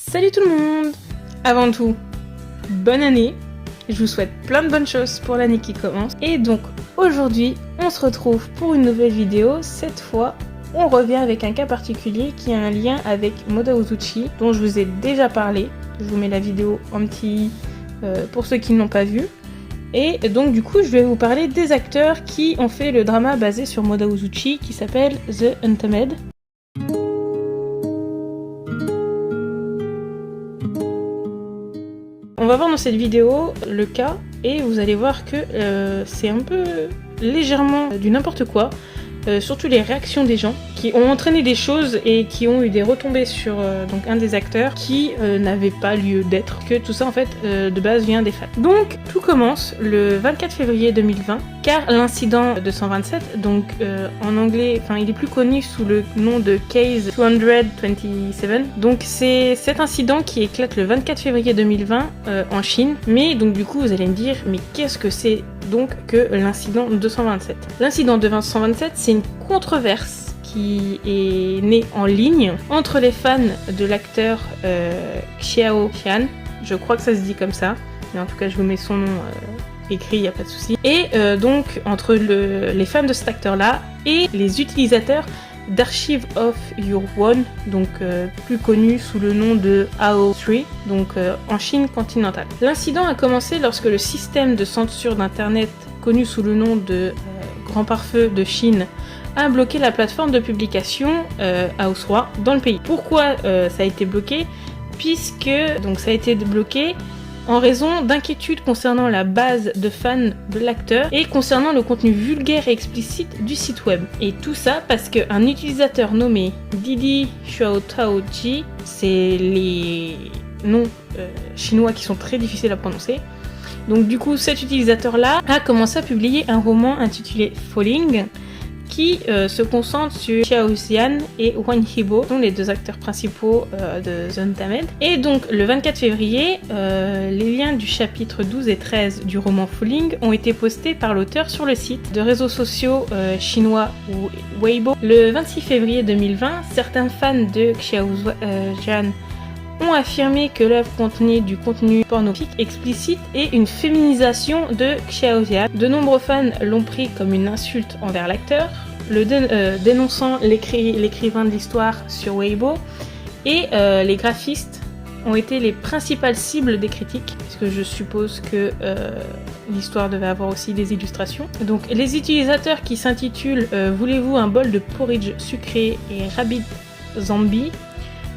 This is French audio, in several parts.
Salut tout le monde! Avant tout, bonne année! Je vous souhaite plein de bonnes choses pour l'année qui commence. Et donc aujourd'hui, on se retrouve pour une nouvelle vidéo. Cette fois, on revient avec un cas particulier qui a un lien avec Moda Ozuchi, dont je vous ai déjà parlé. Je vous mets la vidéo en petit pour ceux qui ne l'ont pas vu. Et donc du coup, je vais vous parler des acteurs qui ont fait le drama basé sur Moda Ozuchi qui s'appelle The Untamed. On va voir dans cette vidéo le cas et vous allez voir que c'est un peu légèrement du n'importe quoi, surtout les réactions des gens qui ont entraîné des choses et qui ont eu des retombées sur donc un des acteurs qui n'avait pas lieu d'être, que tout ça en fait de base vient des fans. Donc tout commence le 24 février 2020 car l'incident 227, donc en anglais, enfin il est plus connu sous le nom de Case 227, donc c'est cet incident qui éclate le 24 février 2020 en Chine. Mais donc du coup vous allez me dire, mais qu'est-ce que c'est donc que l'incident 227? L'incident 227, c'est une controverse qui est née en ligne entre les fans de l'acteur Xiao Qian, je crois que ça se dit comme ça, mais en tout cas je vous mets son nom écrit, y a pas de souci, et donc entre les fans de cet acteur là et les utilisateurs d'Archive of Your One, donc plus connu sous le nom de AO3, donc en Chine continentale. L'incident a commencé lorsque le système de censure d'internet connu sous le nom de Grand Pare-Feu de Chine a bloqué la plateforme de publication AO3 dans le pays. Pourquoi ça a été bloqué? Puisque donc ça a été bloqué en raison d'inquiétudes concernant la base de fans de l'acteur et concernant le contenu vulgaire et explicite du site web. Et tout ça parce qu'un utilisateur nommé Didi Xiaotaoji, c'est les noms chinois qui sont très difficiles à prononcer. Donc du coup, cet utilisateur-là a commencé à publier un roman intitulé Falling, qui se concentre sur Xiao Xian et Wang Yibo, sont les deux acteurs principaux de The Untamed. Et donc le 24 février, les liens du chapitre 12 et 13 du roman Falling ont été postés par l'auteur sur le site de réseaux sociaux chinois ou Weibo. Le 26 février 2020, certains fans de Xiao Xian ont affirmé que l'œuvre contenait du contenu pornographique explicite et une féminisation de Xiao Xian. De nombreux fans l'ont pris comme une insulte envers l'acteur, dénonçant l'écrivain de l'histoire sur Weibo, et les graphistes ont été les principales cibles des critiques, puisque je suppose que l'histoire devait avoir aussi des illustrations. Donc les utilisateurs qui s'intitulent Voulez-vous un bol de porridge sucré et Rabbit Zombie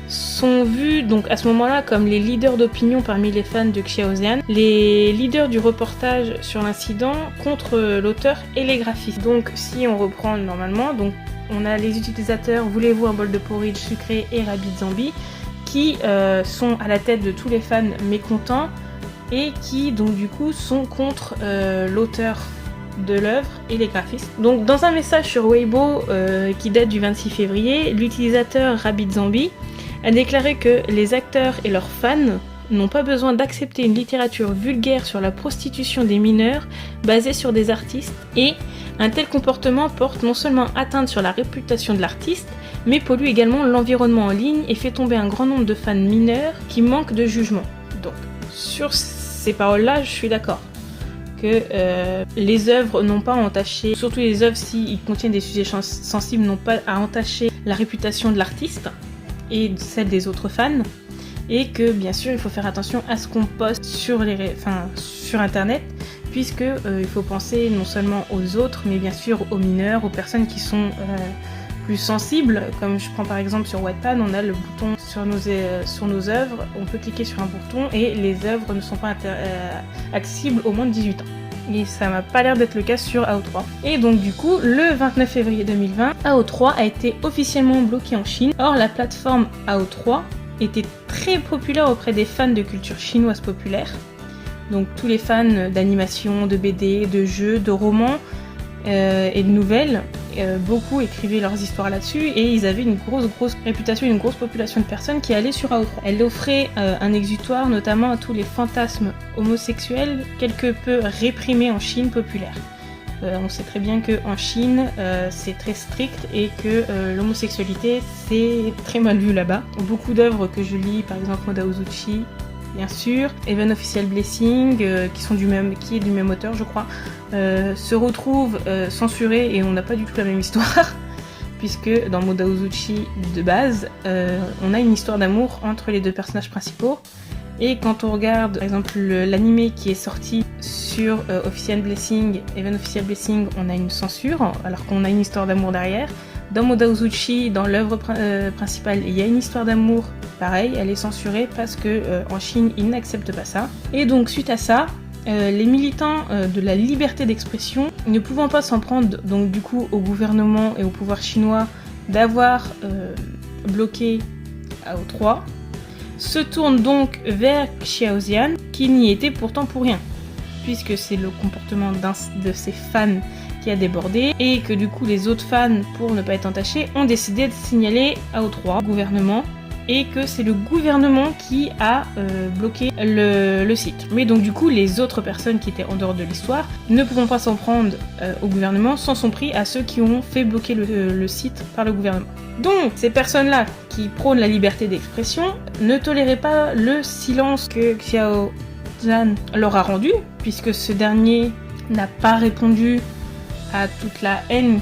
sont vus donc à ce moment-là comme les leaders d'opinion parmi les fans de Xiao Xian, les leaders du reportage sur l'incident contre l'auteur et les graphistes. Donc si on reprend normalement, donc on a les utilisateurs Voulez-vous un bol de porridge sucré et Rabbit Zombie qui sont à la tête de tous les fans mécontents et qui donc du coup sont contre l'auteur de l'œuvre et les graphistes. Donc dans un message sur Weibo qui date du 26 février, l'utilisateur Rabbit Zombie a déclaré que les acteurs et leurs fans n'ont pas besoin d'accepter une littérature vulgaire sur la prostitution des mineurs basée sur des artistes, et un tel comportement porte non seulement atteinte sur la réputation de l'artiste, mais pollue également l'environnement en ligne et fait tomber un grand nombre de fans mineurs qui manquent de jugement. Donc sur ces paroles-là, je suis d'accord que les œuvres n'ont pas à entacher, surtout les œuvres s'ils contiennent des sujets sensibles, n'ont pas à entacher la réputation de l'artiste et celle des autres fans, et que bien sûr il faut faire attention à ce qu'on poste sur internet, puisque il faut penser non seulement aux autres mais bien sûr aux mineurs, aux personnes qui sont plus sensibles. Comme je prends par exemple sur Wattpad, on a le bouton sur nos œuvres, on peut cliquer sur un bouton et les œuvres ne sont pas accessibles aux moins de 18 ans. Et ça m'a pas l'air d'être le cas sur AO3. Et donc du coup, le 29 février 2020, AO3 a été officiellement bloqué en Chine. Or, la plateforme AO3 était très populaire auprès des fans de culture chinoise populaire. Donc tous les fans d'animation, de BD, de jeux, de romans et de nouvelles. Beaucoup écrivaient leurs histoires là-dessus et ils avaient une grosse réputation, une grosse population de personnes qui allaient sur AO3. Elle offrait un exutoire notamment à tous les fantasmes homosexuels quelque peu réprimés en Chine populaire. On sait très bien qu'en Chine, c'est très strict et que l'homosexualité, c'est très mal vu là-bas. Beaucoup d'œuvres que je lis, par exemple Moda Uzuchi, bien sûr, Heaven Official Blessing, qui est du même auteur, je crois, se retrouvent censurés et on n'a pas du tout la même histoire. Puisque dans Moda Uzuchi de base, on a une histoire d'amour entre les deux personnages principaux. Et quand on regarde, par exemple, l'anime qui est sorti sur Official Blessing, Heaven Official Blessing, on a une censure, alors qu'on a une histoire d'amour derrière. Dans Moda Uzuchi, dans l'œuvre principale, il y a une histoire d'amour, pareil, elle est censurée parce que en Chine, ils n'acceptent pas ça. Et donc, suite à ça, les militants de la liberté d'expression, ne pouvant pas s'en prendre donc du coup au gouvernement et au pouvoir chinois d'avoir bloqué AO3, se tournent donc vers Xiaoxian, qui n'y était pourtant pour rien, puisque c'est le comportement d'un de ses fans qui a débordé, et que du coup les autres fans, pour ne pas être entachés, ont décidé de signaler AO3 au gouvernement, et que c'est le gouvernement qui a bloqué le site. Mais donc du coup, les autres personnes qui étaient en dehors de l'histoire ne pouvant pas s'en prendre au gouvernement s'en sont pris à ceux qui ont fait bloquer le site par le gouvernement. Donc, ces personnes-là qui prônent la liberté d'expression ne toléraient pas le silence que Xiao Zhan leur a rendu, puisque ce dernier n'a pas répondu à toute la haine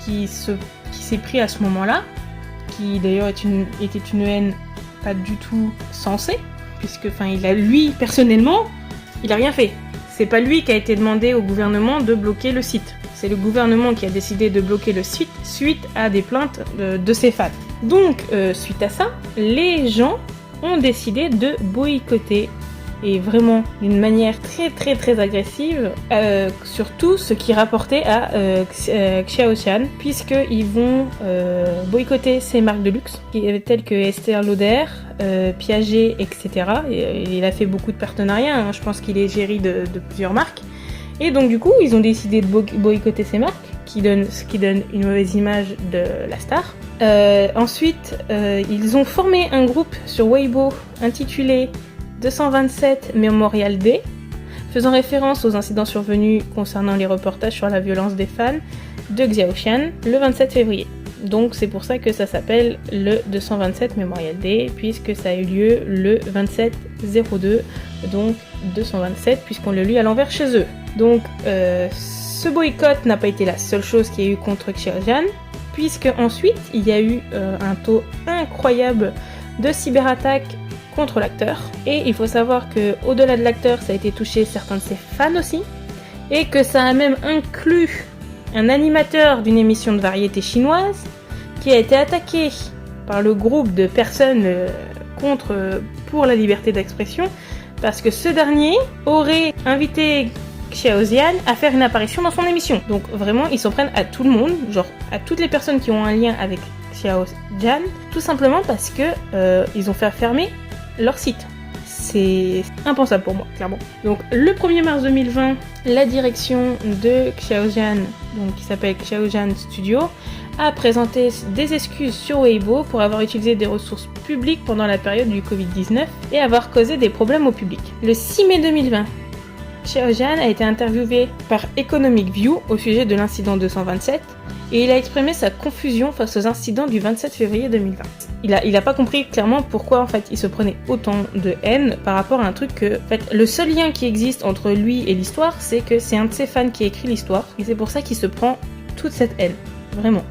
qui s'est pris à ce moment-là, qui d'ailleurs était une haine pas du tout sensée, puisque lui, personnellement, il a rien fait. C'est pas lui qui a été demandé au gouvernement de bloquer le site. C'est le gouvernement qui a décidé de bloquer le site suite à des plaintes de ses fans. Donc, suite à ça, les gens ont décidé de boycotter, et vraiment d'une manière très très très agressive, surtout ce qui rapportait à Xiaoxian, puisqu'ils vont boycotter ses marques de luxe, telles que Estée Lauder, Piaget, etc. Et il a fait beaucoup de partenariats, hein. Je pense qu'il est géré de plusieurs marques. Et donc du coup, ils ont décidé de boycotter ces marques, ce qui donne une mauvaise image de la star. Ensuite, ils ont formé un groupe sur Weibo intitulé 227 Memorial Day, faisant référence aux incidents survenus concernant les reportages sur la violence des fans de Xiaoxian le 27 février. Donc c'est pour ça que ça s'appelle le 227 Memorial Day, puisque ça a eu lieu le 27/02, donc 227, puisqu'on le lit à l'envers chez eux. Donc ce boycott n'a pas été la seule chose qu'il y a eu contre Xiaoxian, puisque ensuite il y a eu un taux incroyable de cyberattaques contre l'acteur, et il faut savoir que au-delà de l'acteur, ça a été touché certains de ses fans aussi, et que ça a même inclus un animateur d'une émission de variété chinoise qui a été attaqué par le groupe de personnes pour la liberté d'expression, parce que ce dernier aurait invité Xiaoxian à faire une apparition dans son émission. Donc vraiment, ils s'en prennent à tout le monde, genre à toutes les personnes qui ont un lien avec Xiaoxian, tout simplement parce que ils ont fait fermer leur site. C'est impensable pour moi, clairement. Donc le 1er mars 2020, la direction de Xiaoxian, donc qui s'appelle Xiaoxian Studio, a présenté des excuses sur Weibo pour avoir utilisé des ressources publiques pendant la période du Covid-19 et avoir causé des problèmes au public. Le 6 mai 2020, Xiaoxian a été interviewé par Economic View au sujet de l'incident 227, et il a exprimé sa confusion face aux incidents du 27 février 2020. Il a pas compris clairement pourquoi en fait il se prenait autant de haine par rapport à un truc que en fait le seul lien qui existe entre lui et l'histoire, c'est que c'est un de ses fans qui a écrit l'histoire, et c'est pour ça qu'il se prend toute cette haine, vraiment.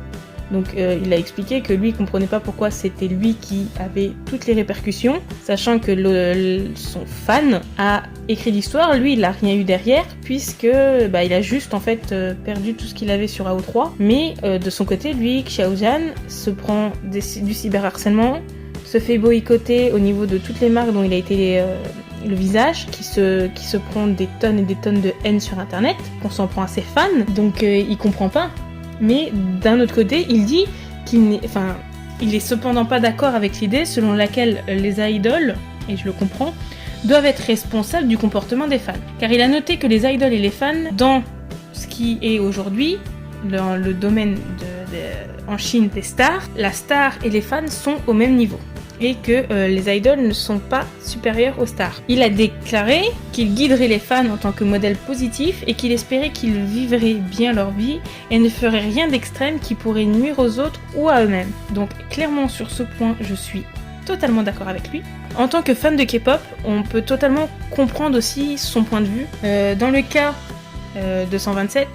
Donc il a expliqué que lui il comprenait pas pourquoi c'était lui qui avait toutes les répercussions, sachant que son fan a écrit l'histoire, lui il a rien eu derrière, puisque il a juste en fait perdu tout ce qu'il avait sur AO3, mais de son côté lui, Xiaoxian, se prend du cyberharcèlement, se fait boycotter au niveau de toutes les marques dont il a été le visage, qui se prend des tonnes et des tonnes de haine sur internet, qu'on s'en prend à ses fans, donc il comprend pas. Mais d'un autre côté, il dit il est cependant pas d'accord avec l'idée selon laquelle les idoles, et je le comprends, doivent être responsables du comportement des fans. Car il a noté que les idoles et les fans, dans ce qui est aujourd'hui, dans le domaine en Chine des stars, la star et les fans sont au même niveau. et que les idoles ne sont pas supérieurs aux stars. Il a déclaré qu'il guiderait les fans en tant que modèle positif et qu'il espérait qu'ils vivraient bien leur vie et ne feraient rien d'extrême qui pourrait nuire aux autres ou à eux-mêmes. Donc clairement sur ce point, je suis totalement d'accord avec lui. En tant que fan de K-pop, on peut totalement comprendre aussi son point de vue. Dans le cas de 127,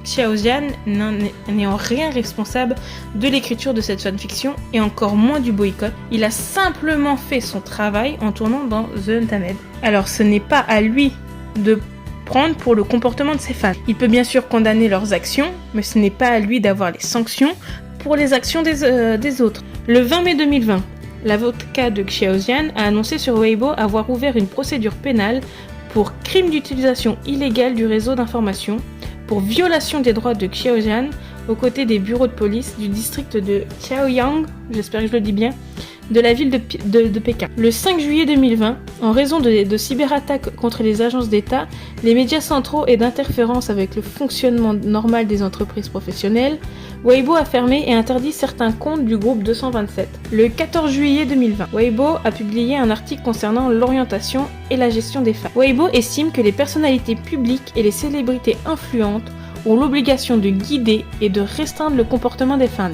Xiaojian n'est en rien responsable de l'écriture de cette fanfiction et encore moins du boycott. Il a simplement fait son travail en tournant dans The Untamed. Alors ce n'est pas à lui de prendre pour le comportement de ses fans. Il peut bien sûr condamner leurs actions, mais ce n'est pas à lui d'avoir les sanctions pour les actions des autres. Le 20 mai 2020, l'avocat de Xiaojian a annoncé sur Weibo avoir ouvert une procédure pénale pour crime d'utilisation illégale du réseau d'information, pour violation des droits de Xiaojian aux côtés des bureaux de police du district de Chaoyang, j'espère que je le dis bien, de la ville de Pékin. Le 5 juillet 2020, en raison de cyberattaques contre les agences d'État, les médias centraux et d'interférences avec le fonctionnement normal des entreprises professionnelles, Weibo a fermé et interdit certains comptes du groupe 227. Le 14 juillet 2020, Weibo a publié un article concernant l'orientation et la gestion des fans. Weibo estime que les personnalités publiques et les célébrités influentes ont l'obligation de guider et de restreindre le comportement des fans,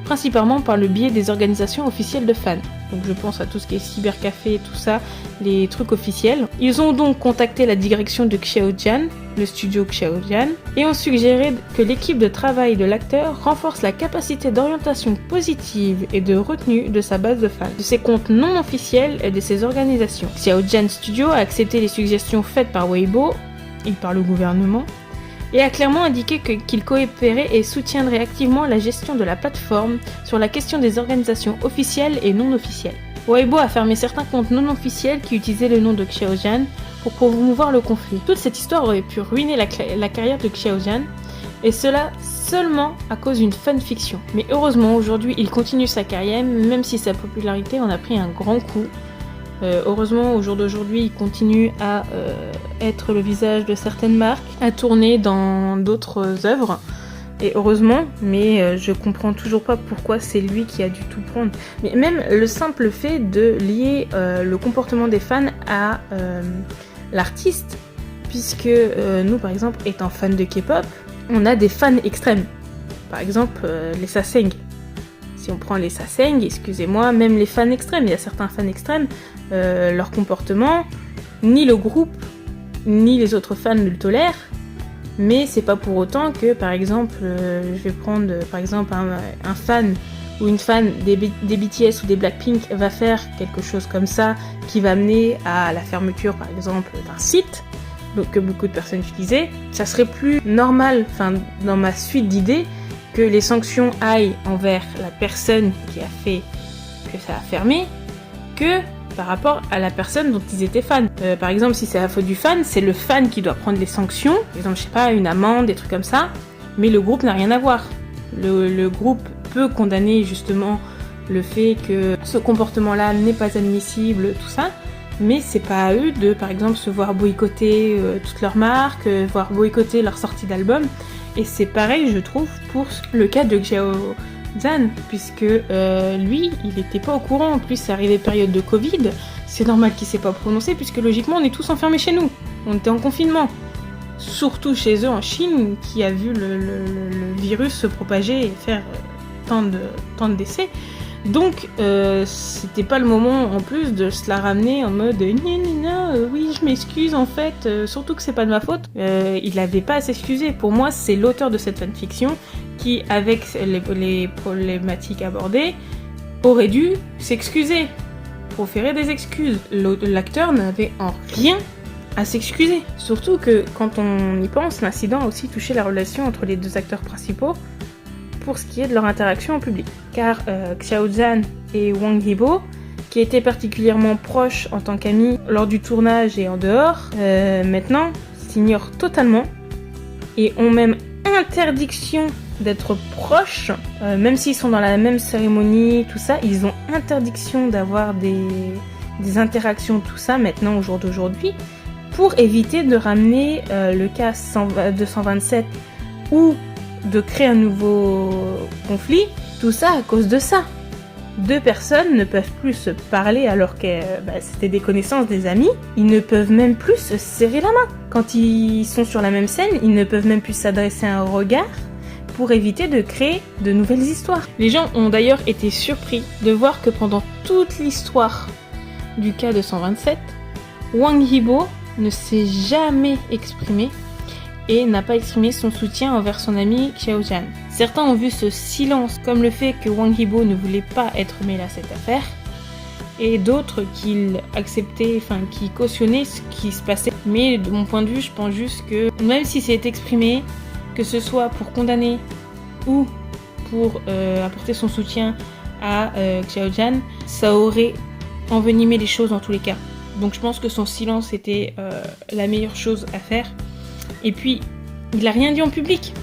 principalement par le biais des organisations officielles de fans. Donc je pense à tout ce qui est cybercafé et tout ça, les trucs officiels. Ils ont donc contacté la direction de Xiaojian, le studio Xiaojian, et ont suggéré que l'équipe de travail de l'acteur renforce la capacité d'orientation positive et de retenue de sa base de fans, de ses comptes non officiels et de ses organisations. Xiaojian Studio a accepté les suggestions faites par Weibo et par le gouvernement, et a clairement indiqué qu'il coopérait et soutiendrait activement la gestion de la plateforme sur la question des organisations officielles et non officielles. Weibo a fermé certains comptes non officiels qui utilisaient le nom de Xiaojian pour promouvoir le conflit. Toute cette histoire aurait pu ruiner la carrière de Xiaojian, et cela seulement à cause d'une fanfiction. Mais heureusement, aujourd'hui, il continue sa carrière, même si sa popularité en a pris un grand coup. Heureusement, au jour d'aujourd'hui, il continue à être le visage de certaines marques, à tourner dans d'autres œuvres. Et heureusement, mais je comprends toujours pas pourquoi c'est lui qui a dû tout prendre. Mais même le simple fait de lier le comportement des fans à l'artiste, puisque nous, par exemple, étant fans de K-pop, on a des fans extrêmes. Par exemple, les Saseng. Si on prend les Saseng, excusez-moi, même les fans extrêmes, il y a certains fans extrêmes, leur comportement, ni le groupe, ni les autres fans ne le tolèrent, mais c'est pas pour autant que, par exemple, je vais prendre par exemple un fan ou une fan des BTS ou des Blackpink va faire quelque chose comme ça, qui va mener à la fermeture, par exemple, d'un site, donc que beaucoup de personnes utilisaient, ça serait plus normal, enfin, dans ma suite d'idées, que les sanctions aillent envers la personne qui a fait que ça a fermé, que par rapport à la personne dont ils étaient fans. Par exemple, si c'est la faute du fan, c'est le fan qui doit prendre les sanctions, par exemple, je sais pas, une amende, des trucs comme ça, mais le groupe n'a rien à voir. Le groupe peut condamner justement le fait que ce comportement-là n'est pas admissible, tout ça, mais c'est pas à eux de, par exemple, se voir boycotter toutes leurs marques, voir boycotter leur sortie d'album. Et c'est pareil, je trouve, pour le cas de Xiaojian, puisque lui, il n'était pas au courant. En plus, c'est arrivé période de Covid. C'est normal qu'il ne s'est pas prononcé, puisque logiquement, on est tous enfermés chez nous. On était en confinement. Surtout chez eux en Chine, qui a vu le virus se propager et faire tant de décès. Donc, c'était pas le moment en plus de se la ramener en mode oui, je m'excuse en fait, surtout que c'est pas de ma faute. Il avait pas à s'excuser. Pour moi, c'est l'auteur de cette fanfiction qui, avec les problématiques abordées, aurait dû s'excuser, proférer des excuses. L'acteur n'avait en rien à s'excuser. Surtout que, quand on y pense, l'incident a aussi touché la relation entre les deux acteurs principaux, pour ce qui est de leur interaction en public. Car Xiaojian et Wang Yibo, qui étaient particulièrement proches en tant qu'amis lors du tournage et en dehors, maintenant s'ignorent totalement et ont même interdiction d'être proches, même s'ils sont dans la même cérémonie, tout ça, ils ont interdiction d'avoir des interactions, tout ça, maintenant au jour d'aujourd'hui, pour éviter de ramener le cas 227 ou de créer un nouveau conflit, tout ça à cause de ça. Deux personnes ne peuvent plus se parler alors que c'était des connaissances, des amis. Ils ne peuvent même plus se serrer la main. Quand ils sont sur la même scène, ils ne peuvent même plus s'adresser un regard pour éviter de créer de nouvelles histoires. Les gens ont d'ailleurs été surpris de voir que pendant toute l'histoire du cas de 127, Hwang Hee-bo ne s'est jamais exprimé et n'a pas exprimé son soutien envers son ami Xiaojan. Certains ont vu ce silence comme le fait que Hwang Hee-bo ne voulait pas être mêlé à cette affaire, et d'autres qui acceptaient, qui cautionnaient ce qui se passait. Mais de mon point de vue, je pense juste que même si c'est exprimé, que ce soit pour condamner ou pour apporter son soutien à Xiaojan, ça aurait envenimé les choses dans tous les cas. Donc je pense que son silence était la meilleure chose à faire. Et puis, il a rien dit en public.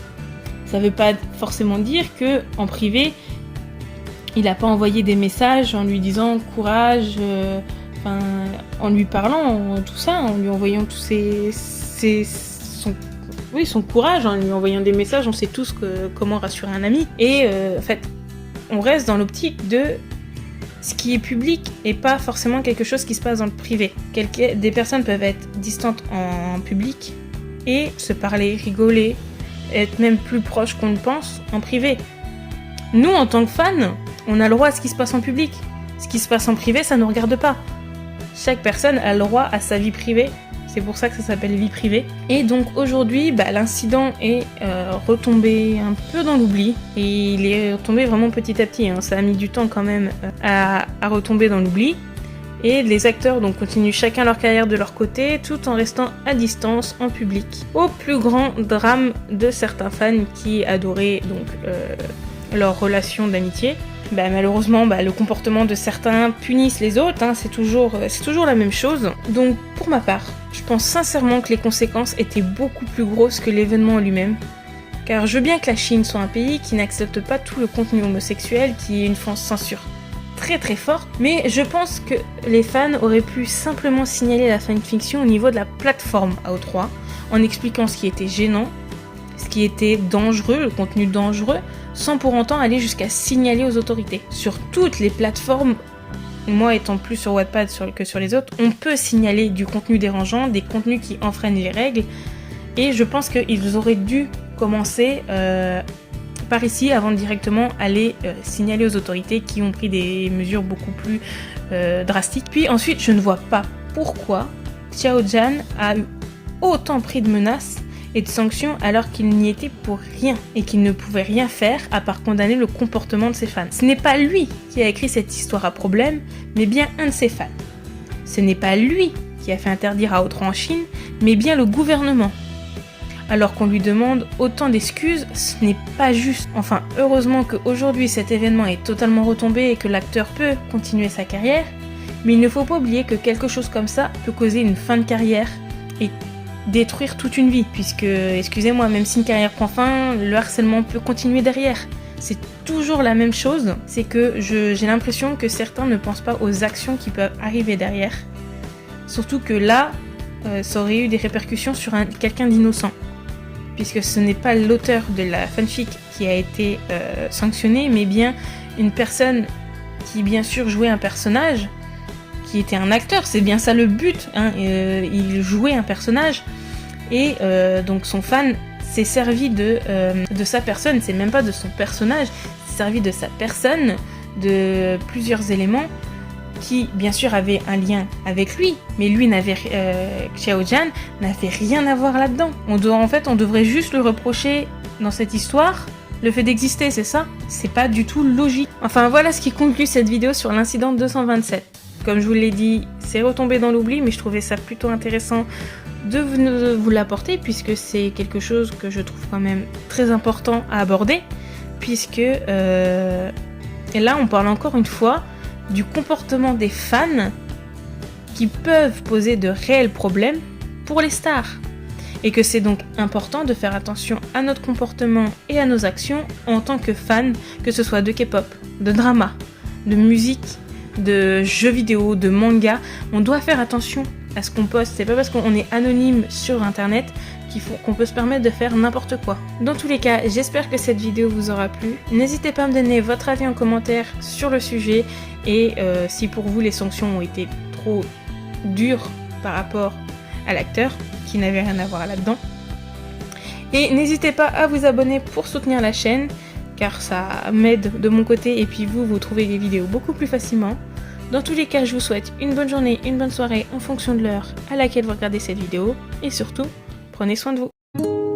Ça veut pas forcément dire que en privé, il a pas envoyé des messages en lui disant courage, en lui parlant, tout ça, en lui envoyant tous son courage, en lui envoyant des messages. On sait tous comment rassurer un ami. Et en fait, on reste dans l'optique de ce qui est public et pas forcément quelque chose qui se passe dans le privé. Des personnes peuvent être distantes en public et se parler, rigoler, être même plus proches qu'on le pense en privé. Nous, en tant que fans, on a le droit à ce qui se passe en public. Ce qui se passe en privé, ça ne nous regarde pas. Chaque personne a le droit à sa vie privée. C'est pour ça que ça s'appelle vie privée. Et donc aujourd'hui, l'incident est retombé un peu dans l'oubli. Et il est retombé vraiment petit à petit. Ça a mis du temps quand même à retomber dans l'oubli. Et les acteurs donc continuent chacun leur carrière de leur côté, tout en restant à distance en public. Au plus grand drame de certains fans qui adoraient donc leur relation d'amitié. Malheureusement, le comportement de certains punissent les autres, c'est toujours la même chose. Donc pour ma part, je pense sincèrement que les conséquences étaient beaucoup plus grosses que l'événement lui-même. Car je veux bien que la Chine soit un pays qui n'accepte pas tout le contenu homosexuel, qui est une censure très très forte, mais je pense que les fans auraient pu simplement signaler la fanfiction au niveau de la plateforme AO3, en expliquant ce qui était gênant, ce qui était dangereux, le contenu dangereux, sans pour autant aller jusqu'à signaler aux autorités. Sur toutes les plateformes, moi étant plus sur Wattpad que sur les autres, on peut signaler du contenu dérangeant, des contenus qui enfreignent les règles, et je pense qu'ils auraient dû commencer par ici avant de directement aller signaler aux autorités qui ont pris des mesures beaucoup plus drastiques. Puis ensuite, je ne vois pas pourquoi Xiaojan a eu autant pris de menaces et de sanctions alors qu'il n'y était pour rien et qu'il ne pouvait rien faire à part condamner le comportement de ses fans. Ce n'est pas lui qui a écrit cette histoire à problème, mais bien un de ses fans. Ce n'est pas lui qui a fait interdire AO3 en Chine, mais bien le gouvernement. Alors qu'on lui demande autant d'excuses, ce n'est pas juste. Enfin, heureusement qu'aujourd'hui cet événement est totalement retombé et que l'acteur peut continuer sa carrière, mais il ne faut pas oublier que quelque chose comme ça peut causer une fin de carrière et détruire toute une vie, puisque, excusez-moi, même si une carrière prend fin, le harcèlement peut continuer derrière. C'est toujours la même chose, c'est que j'ai l'impression que certains ne pensent pas aux actions qui peuvent arriver derrière. Surtout que là, ça aurait eu des répercussions sur quelqu'un d'innocent. Puisque ce n'est pas l'auteur de la fanfic qui a été sanctionné, mais bien une personne qui bien sûr jouait un personnage, qui était un acteur, c'est bien ça le but, il jouait un personnage, et donc son fan s'est servi de sa personne, c'est même pas de son personnage, s'est servi de sa personne, de plusieurs éléments, qui bien sûr avait un lien avec lui, mais lui Xiaojan n'avait rien à voir là-dedans. On devrait juste lui reprocher dans cette histoire le fait d'exister, c'est ça? C'est pas du tout logique. Enfin voilà ce qui conclut cette vidéo sur l'incident 227. Comme je vous l'ai dit, c'est retombé dans l'oubli, mais je trouvais ça plutôt intéressant de vous l'apporter, puisque c'est quelque chose que je trouve quand même très important à aborder, puisque et là on parle encore une fois du comportement des fans qui peuvent poser de réels problèmes pour les stars. Et que c'est donc important de faire attention à notre comportement et à nos actions en tant que fans, que ce soit de K-pop, de drama, de musique, de jeux vidéo, de manga. On doit faire attention à ce qu'on poste. C'est pas parce qu'on est anonyme sur internet qu'on peut se permettre de faire n'importe quoi. Dans tous les cas, j'espère que cette vidéo vous aura plu. N'hésitez pas à me donner votre avis en commentaire sur le sujet et si pour vous les sanctions ont été trop dures par rapport à l'acteur qui n'avait rien à voir là-dedans. Et n'hésitez pas à vous abonner pour soutenir la chaîne car ça m'aide de mon côté et puis vous trouvez les vidéos beaucoup plus facilement. Dans tous les cas, je vous souhaite une bonne journée, une bonne soirée en fonction de l'heure à laquelle vous regardez cette vidéo et surtout, prenez soin de vous.